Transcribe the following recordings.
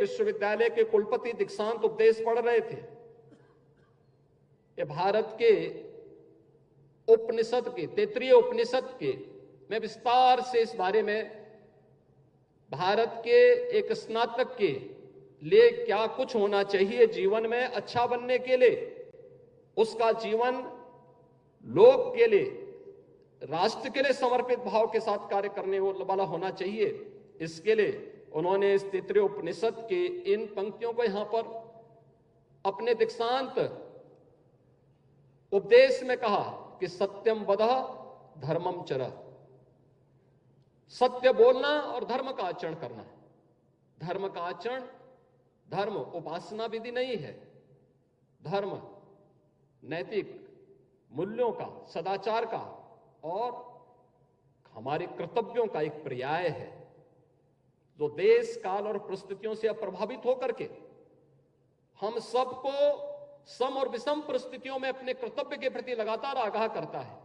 विश्वविद्यालय के कुलपति दीक्षांत उपदेश पढ़ रहे थे। ये भारत के उपनिषद के, तैत्तिरीय उपनिषद के, मैं विस्तार से इस बारे में भारत के एक स्नातक के लिए क्या कुछ होना चाहिए जीवन में अच्छा बनने के लिए, उसका जीवन लोक के लिए, राष्ट्र के लिए समर्पित भाव के साथ कार्य करने वाला होना चाहिए। इसके लिए उन्होंने इस तैत्तिरीय उपनिषद के इन पंक्तियों को यहां पर अपने दीक्षांत उपदेश में कहा कि सत्यम वदः धर्मम चरः, सत्य बोलना और धर्म का आचरण करना है। धर्म का आचरण, धर्म उपासना विधि नहीं है, धर्म नैतिक मूल्यों का, सदाचार का और हमारे कर्तव्यों का एक पर्याय है, जो देश काल और परिस्थितियों से प्रभावित होकर के हम सबको सम और विषम परिस्थितियों में अपने कर्तव्य के प्रति लगातार आगाह करता है।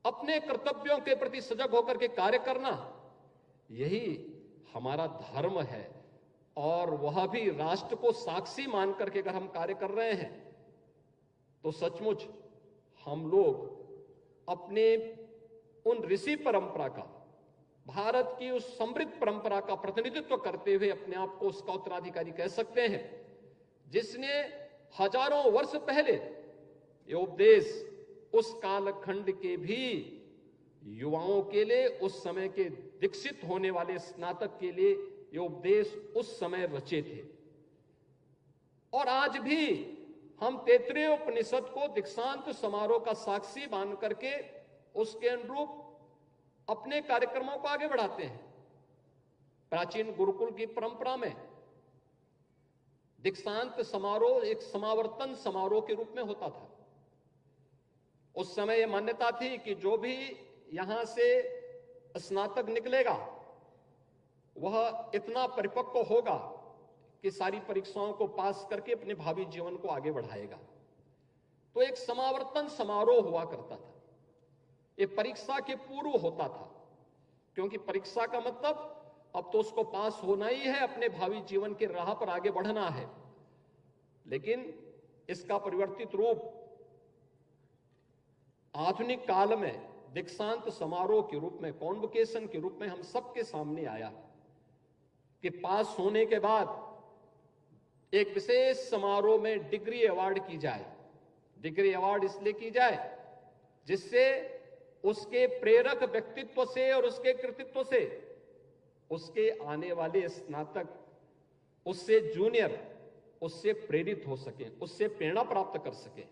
अपने कर्तव्यों के प्रति सजग होकर के कार्य करना, यही हमारा धर्म है। और वह भी राष्ट्र को साक्षी मान करके अगर हम कार्य कर रहे हैं तो सचमुच हम लोग अपने उन ऋषि परंपरा का, भारत की उस समृद्ध परंपरा का प्रतिनिधित्व करते हुए अपने आप को उसका उत्तराधिकारी कह सकते हैं, जिसने हजारों वर्ष पहले ये उपदेश उस कालखंड के भी युवाओं के लिए, उस समय के दीक्षित होने वाले स्नातक के लिए ये उपदेश उस समय रचे थे। और आज भी हम तैत्तिरीय उपनिषद को दीक्षांत समारोह का साक्षी मान करके उसके अनुरूप अपने कार्यक्रमों को आगे बढ़ाते हैं। प्राचीन गुरुकुल की परंपरा में दीक्षांत समारोह एक समावर्तन समारोह के रूप में होता था। उस समय यह मान्यता थी कि जो भी यहां से स्नातक निकलेगा वह इतना परिपक्व होगा कि सारी परीक्षाओं को पास करके अपने भावी जीवन को आगे बढ़ाएगा। तो एक समावर्तन समारोह हुआ करता था। ये परीक्षा के पूर्व होता था, क्योंकि परीक्षा का मतलब अब तो उसको पास होना ही है, अपने भावी जीवन के राह पर आगे बढ़ना है। लेकिन इसका परिवर्तित रूप आधुनिक काल में दीक्षांत समारोह के रूप में, कॉन्वोकेशन के रूप में हम सबके सामने आया कि पास होने के बाद एक विशेष समारोह में डिग्री अवार्ड की जाए। डिग्री अवार्ड इसलिए की जाए जिससे उसके प्रेरक व्यक्तित्व से और उसके कृतित्व से उसके आने वाले स्नातक, उससे जूनियर, उससे प्रेरित हो सके, उससे प्रेरणा प्राप्त कर सके।